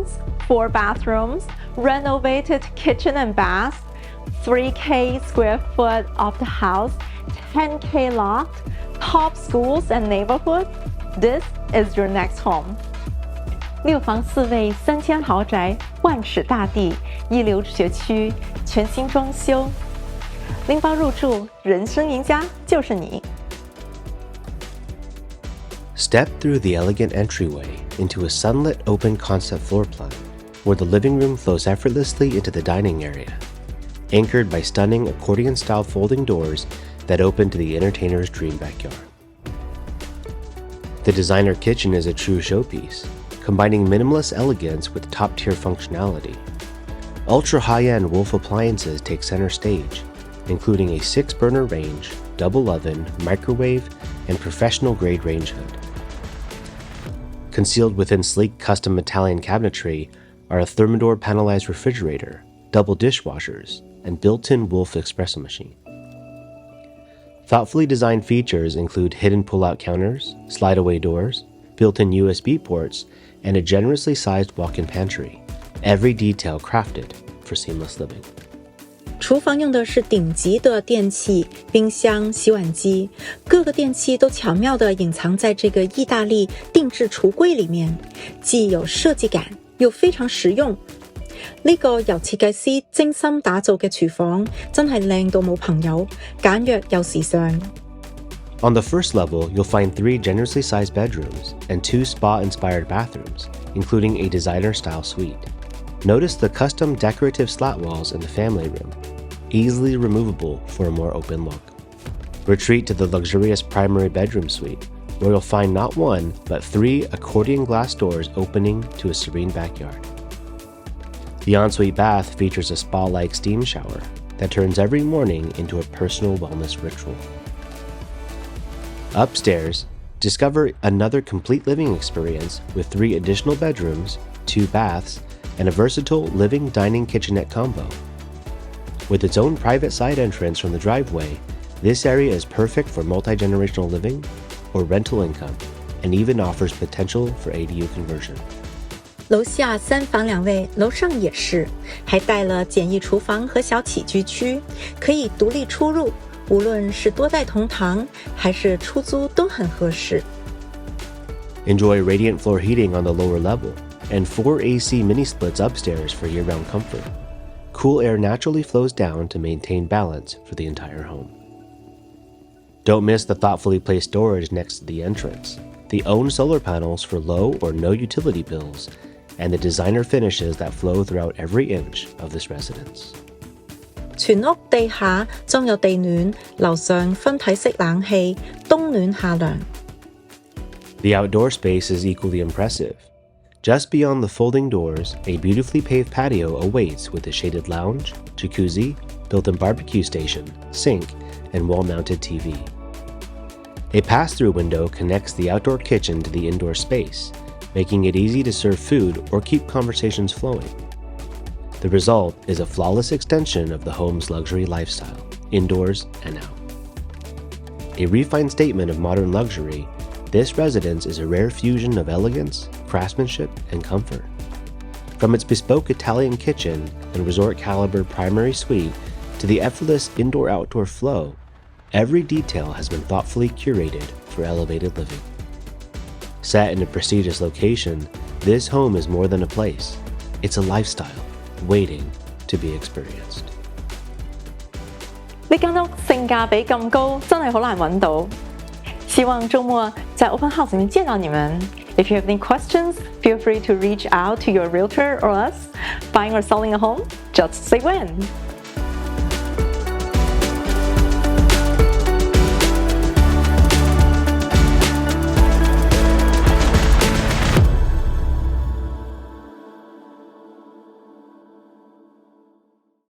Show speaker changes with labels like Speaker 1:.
Speaker 1: bedrooms, 4 bathrooms, renovated kitchen and bath, 3K square foot of the house, 10K lot, top schools and neighborhood. This is your next home. 6房4卫3000豪宅，万尺大地，一流学区，全新装修，拎包入住，人生赢家就是你。
Speaker 2: Step through the elegant entryway into a sunlit open concept floor plan, where the living room flows effortlessly into the dining area, anchored by stunning accordion-style folding doors that open to the entertainer's dream backyard. The designer kitchen is a true showpiece, combining minimalist elegance with top-tier functionality. Ultra-high-end Wolf appliances take center stage, including a 6-burner range, double oven, microwave, and professional-grade range hood. Concealed within sleek custom Italian cabinetry are a Thermador panelized refrigerator, double dishwashers, and built-in Wolf espresso machine. Thoughtfully designed features include hidden pull-out counters, slide-away doors, built-in USB ports, and a generously sized walk-in pantry, every detail crafted for seamless living.
Speaker 3: 厨房用的是顶级的电器，冰箱、洗碗机，各个电器都巧妙地隐藏在这个意大利定制橱櫃裡面，既有設計感，又非常實用。呢個由設計師精心打造嘅廚房真係靚到冇朋友，簡約又時尚。
Speaker 2: On the first level, you'll find 3 generously sized bedrooms and 2 spa-inspired bathrooms, including a designer-style suite. Notice the custom decorative slat walls in the family room, easily removable for a more open look. Retreat to the luxurious primary bedroom suite, where you'll find not 1, but 3 accordion glass doors opening to a serene backyard. The ensuite bath features a spa-like steam shower that turns every morning into a personal wellness ritual. Upstairs, discover another complete living experience with 3 additional bedrooms, 2 baths, and a versatile living-dining-kitchenette combo. With its own private side entrance from the driveway, this area is perfect for multi-generational living or rental income, and even offers potential for ADU conversion.
Speaker 3: 楼下3房2卫，楼上也是，还带了简易厨房和小起居区，可以独立出入，无论是多代同堂还是出租都很合适。
Speaker 2: Enjoy radiant floor heating on the lower level, and 4 AC mini splits upstairs for year-round comfort. Cool air naturally flows down to maintain balance for the entire home. Don't miss the thoughtfully placed storage next to the entrance, the own solar panels for low or no utility bills, and the designer finishes that flow throughout every inch of this residence.
Speaker 3: 全屋地下裝有地暖，樓上分體式冷氣，冬暖夏涼。
Speaker 2: The outdoor space is equally impressive. Just beyond the folding doors, a beautifully paved patio awaits with a shaded lounge, jacuzzi, built-in barbecue station, sink, and wall-mounted TV. A pass-through window connects the outdoor kitchen to the indoor space, making it easy to serve food or keep conversations flowing. The result is a flawless extension of the home's luxury lifestyle, indoors and out. A refined statement of modern luxury, this residence is a rare fusion of elegance, craftsmanship, and comfort. From its bespoke Italian kitchen and resort-caliber primary suite to the effortless indoor-outdoor flow, every detail has been thoughtfully curated for elevated living. Set in a prestigious location, this home is more than a place. It's a lifestyle waiting to be experienced.
Speaker 1: 呢間屋性價比咁高，真係好難揾到。希望周末在 Open House 裡面見到你們。If you have any questions, feel free to reach out to your realtor or us. Buying or selling a home? Just say when.